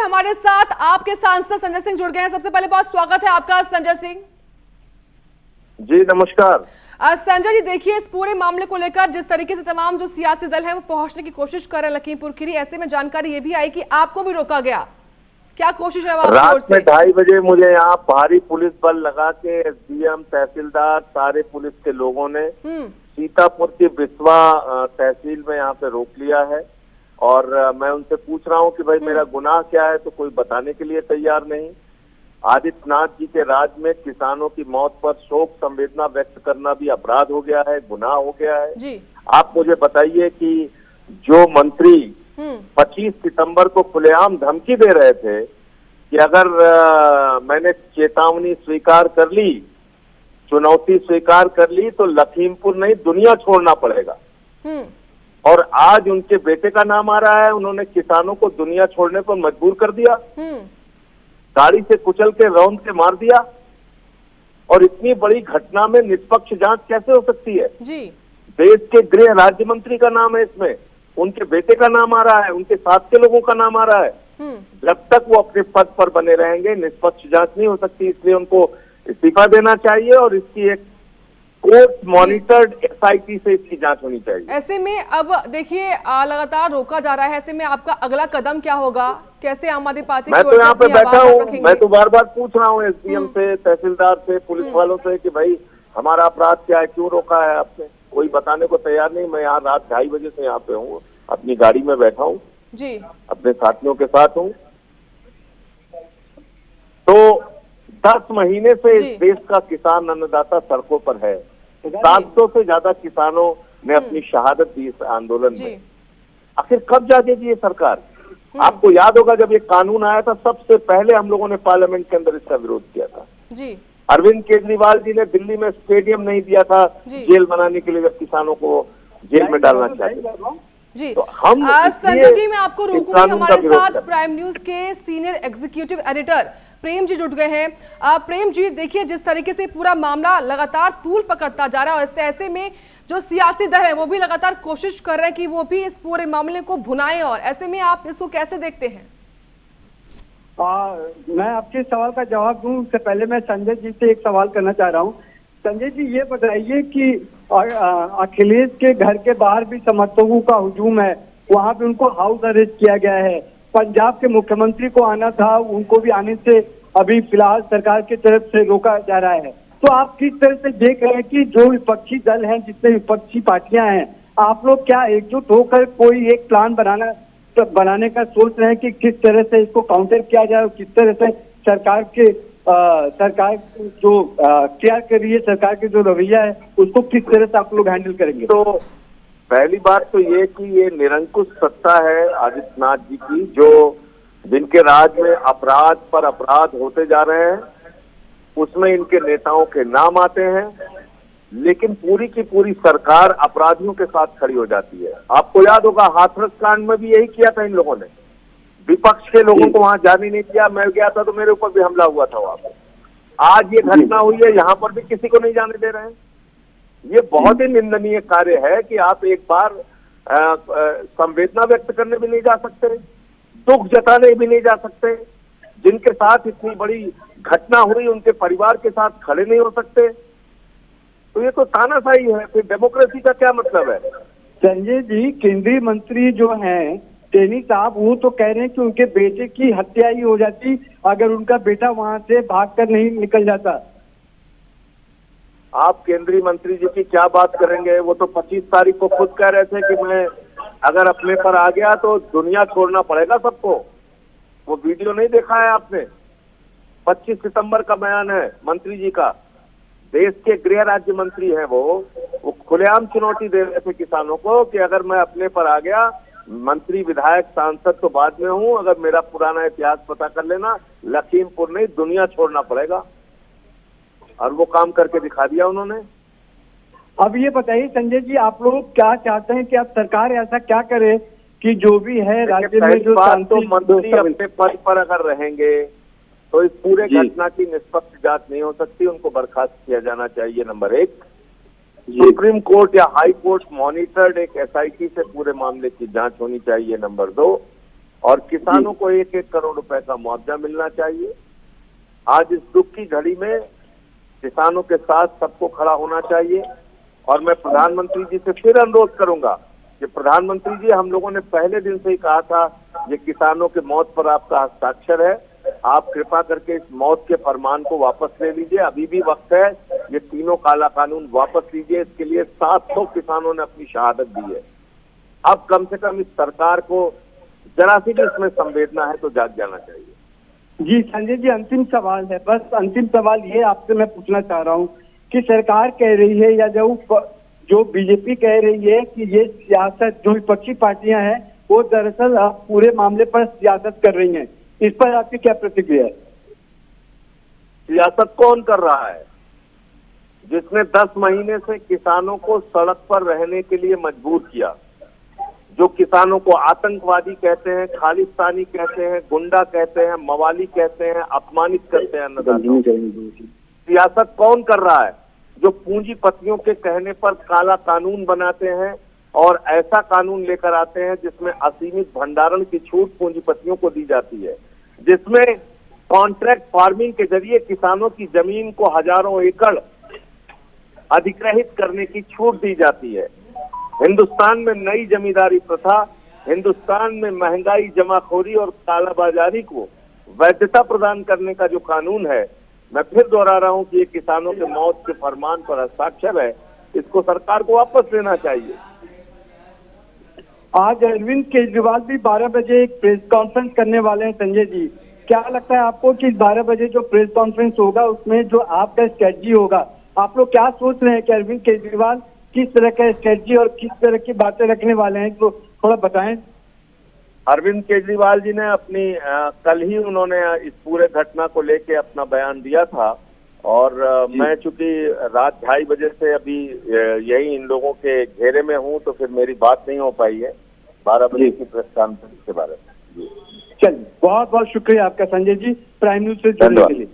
हमारे साथ आपके सांसद संजय सिंह जुड़ गए हैं। सबसे पहले बहुत स्वागत है आपका संजय सिंह जी। नमस्कार। संजय जी, देखिए इस पूरे मामले को लेकर जिस तरीके से तमाम जो सियासी दल हैं वो पहुंचने की कोशिश कर रहे हैं लखीमपुर खीरी, ऐसे में जानकारी ये भी आई कि आपको भी रोका गया, क्या कोशिश है आपकी ओर से? रात में 2:30 बजे मुझे यहाँ भारी पुलिस बल लगा के एसडीएम, तहसीलदार, सारे पुलिस के लोगों ने सीतापुर की बिस्वा तहसील में यहाँ पे रोक लिया है। और मैं उनसे पूछ रहा हूँ कि भाई मेरा गुनाह क्या है, तो कोई बताने के लिए तैयार नहीं। आदित्यनाथ जी के राज में किसानों की मौत पर शोक संवेदना व्यक्त करना भी अपराध हो गया है, गुनाह हो गया है जी। आप मुझे बताइए कि जो मंत्री 25 सितंबर को खुलेआम धमकी दे रहे थे कि अगर मैंने चेतावनी स्वीकार कर ली, चुनौती स्वीकार कर ली, तो लखीमपुर नहीं दुनिया छोड़ना पड़ेगा, और आज उनके बेटे का नाम आ रहा है। उन्होंने किसानों को दुनिया छोड़ने पर मजबूर कर दिया, गाड़ी से कुचल के रौंद के मार दिया। और इतनी बड़ी घटना में निष्पक्ष जांच कैसे हो सकती है जी? देश के गृह राज्य मंत्री का नाम है इसमें, उनके बेटे का नाम आ रहा है, उनके साथ के लोगों का नाम आ रहा है। जब तक वो अपने पद पर बने रहेंगे निष्पक्ष जांच नहीं हो सकती, इसलिए उनको इस्तीफा देना चाहिए और इसकी एक कोर्ट मॉनिटर्ड एसआईटी से इसकी जांच होनी चाहिए। ऐसे में अब देखिए लगातार रोका जा रहा है, ऐसे में आपका अगला कदम क्या होगा? कैसे आम आदमी पार्टी मैं तो यहाँ पे बैठा हूँ, मैं तो बार बार पूछ रहा हूँ एसडीएम से, तहसीलदार से, पुलिस वालों से कि भाई हमारा अपराध क्या है, क्यों रोका है आपने? कोई बताने को तैयार नहीं। मैं यहाँ रात 2:30 बजे से यहाँ पे हूँ, अपनी गाड़ी में बैठा हूँ जी, अपने साथियों के साथ हूँ। तो 10 महीने से इस देश का किसान अन्नदाता सड़कों पर है। 700 से ज्यादा किसानों ने अपनी शहादत दी इस आंदोलन में। आखिर कब जागेगी ये सरकार? आपको याद होगा जब ये कानून आया था, सबसे पहले हम लोगों ने पार्लियामेंट के अंदर इसका विरोध किया था जी। अरविंद केजरीवाल जी ने दिल्ली में स्टेडियम नहीं दिया था जेल बनाने के लिए, जब किसानों को जेल में डालना चाहते थे जी। तो हम संजय जी, मैं आपको रोकूंगी। हमारे साथ प्राइम न्यूज के senior executive editor Prem ji जुट गए हैं। प्रेम जी, देखिए जिस तरीके से पूरा मामला लगातार तूल पकड़ता जा रहा है, और ऐसे में जो सियासी दल है वो भी लगातार कोशिश कर रहे हैं कि वो भी इस पूरे मामले को भुनाएं, और ऐसे में आप इसको कैसे देखते हैं? मैं आपके सवाल का जवाब दूं उससे पहले मैं संजय जी से एक सवाल करना चाह रहा हूं। संजय जी, ये बताइए कि अखिलेश के घर के बाहर भी समर्थकों का हुजूम है, वहां पे उनको हाउस अरेस्ट किया गया है। पंजाब के मुख्यमंत्री को आना था, उनको भी आने से अभी फिलहाल सरकार की तरफ से रोका जा रहा है। तो आप किस तरह से देख रहे हैं कि जो विपक्षी दल हैं, जितने विपक्षी पार्टियां हैं, आप लोग क्या एकजुट होकर कोई एक प्लान बनाने का सोच रहे हैं कि किस तरह से इसको काउंटर किया जाए, और किस तरह से सरकार जो केयर कर रही है, सरकार के जो रवैया है, उसको किस तरह से आप लोग हैंडल करेंगे? तो पहली बात तो ये कि ये निरंकुश सत्ता है आदित्यनाथ जी की, जो जिनके राज में अपराध पर अपराध होते जा रहे हैं, उसमें इनके नेताओं के नाम आते हैं, लेकिन पूरी की पूरी सरकार अपराधियों के साथ खड़ी हो जाती है। आपको याद होगा हाथरस कांड में भी यही किया था इन लोगों ने, विपक्ष के लोगों को वहां जाने नहीं दिया। मैं गया था तो मेरे ऊपर भी हमला हुआ था वहां पर। आज ये घटना हुई है, यहाँ पर भी किसी को नहीं जाने दे रहे हैं। ये बहुत ही निंदनीय कार्य है कि आप एक बार संवेदना व्यक्त करने भी नहीं जा सकते, दुख जताने भी नहीं जा सकते, जिनके साथ इतनी बड़ी घटना हुई उनके परिवार के साथ खड़े नहीं हो सकते। तो ये तो तानाशाही है, फिर डेमोक्रेसी का क्या मतलब है? संजय जी, केंद्रीय मंत्री जो हैं टेनी साहब, वो तो कह रहे हैं कि उनके बेटे की हत्या ही हो जाती अगर उनका बेटा वहां से भागकर नहीं निकल जाता। आप केंद्रीय मंत्री जी की क्या बात करेंगे? वो तो 25 तारीख को खुद कह रहे थे कि मैं अगर अपने पर आ गया तो दुनिया छोड़ना पड़ेगा सबको। वो वीडियो नहीं देखा है आपने? 25 सितंबर का बयान है मंत्री जी का, देश के गृह राज्य मंत्री हैं वो खुलेआम चुनौती दे रहे थे किसानों को कि अगर मैं अपने पर आ गया, मंत्री विधायक सांसद तो बाद में हूं, अगर मेरा पुराना इतिहास पता कर लेना, लखीमपुर नहीं दुनिया छोड़ना पड़ेगा। और वो काम करके दिखा दिया उन्होंने। अब ये बताइए संजय जी, आप लोग क्या चाहते हैं कि अब सरकार ऐसा क्या करे कि जो भी है राज्य में जो तो मंत्री अपने पद पर अगर रहेंगे तो इस पूरे घटना की निष्पक्ष जांच नहीं हो सकती, उनको बर्खास्त किया जाना चाहिए नंबर 1। सुप्रीम कोर्ट या हाई कोर्ट मॉनिटर्ड एक एसआईटी से पूरे मामले की जांच होनी चाहिए नंबर 2। और किसानों को 1-1 करोड़ रुपए का मुआवजा मिलना चाहिए। आज इस दुख की घड़ी में किसानों के साथ सबको खड़ा होना चाहिए। और मैं प्रधानमंत्री जी से फिर अनुरोध करूंगा कि प्रधानमंत्री जी, हम लोगों ने पहले दिन से ही कहा था ये किसानों के मौत पर आपका हस्ताक्षर है, आप कृपा करके इस मौत के फरमान को वापस ले लीजिए, अभी भी वक्त है, ये तीनों काला कानून वापस लीजिए। इसके लिए 700 किसानों ने अपनी शहादत दी है। अब कम से कम इस सरकार को जरा सी भी इसमें संवेदना है तो जाग जाना चाहिए। जी संजय जी, अंतिम सवाल है, बस अंतिम सवाल ये आपसे मैं पूछना चाह रहा हूँ कि सरकार कह रही है या जो बीजेपी कह रही है कि ये सियासत, जो विपक्षी पार्टियां हैं वो दरअसल पूरे मामले पर सियासत कर रही हैं, इस पर आपकी क्या प्रतिक्रिया है? सियासत कौन कर रहा है? जिसने 10 महीने से किसानों को सड़क पर रहने के लिए मजबूर किया, जो किसानों को आतंकवादी कहते हैं, खालिस्तानी कहते हैं, गुंडा कहते हैं, मवाली कहते हैं, अपमानित करते हैं अन्नदाताओं। सियासत कौन कर रहा है? जो पूंजीपतियों के कहने पर काला कानून बनाते हैं और ऐसा कानून लेकर आते हैं जिसमें असीमित भंडारण की छूट पूंजीपतियों को दी जाती है, जिसमें कॉन्ट्रैक्ट फार्मिंग के जरिए किसानों की जमीन को हजारों एकड़ अधिग्रहित करने की छूट दी जाती है। हिंदुस्तान में नई जमींदारी प्रथा, हिंदुस्तान में महंगाई, जमाखोरी और कालाबाजारी को वैधता प्रदान करने का जो कानून है, मैं फिर दोहरा रहा हूं कि ये किसानों के मौत के फरमान पर हस्ताक्षर है, इसको सरकार को वापस लेना चाहिए। आज अरविंद केजरीवाल भी 12 बजे एक प्रेस कॉन्फ्रेंस करने वाले हैं। संजय जी, क्या लगता है आपको कि 12 बजे जो प्रेस कॉन्फ्रेंस होगा उसमें जो आपका स्ट्रेटजी होगा, आप लोग क्या सोच रहे हैं कि अरविंद केजरीवाल किस तरह का स्ट्रेटजी और किस तरह की बातें रखने वाले हैं, तो थोड़ा बताएं। अरविंद केजरीवाल जी ने अपनी कल ही उन्होंने इस पूरे घटना को लेके अपना बयान दिया था और मैं चूंकि रात 2:30 बजे से अभी यही इन लोगों के घेरे में हूं, तो फिर मेरी बात नहीं हो पाई है 12 बजे की प्रेस कॉन्फ्रेंस के बारे में। चलिए, बहुत बहुत शुक्रिया आपका संजय जी, प्राइम न्यूज से जुड़ने के लिए।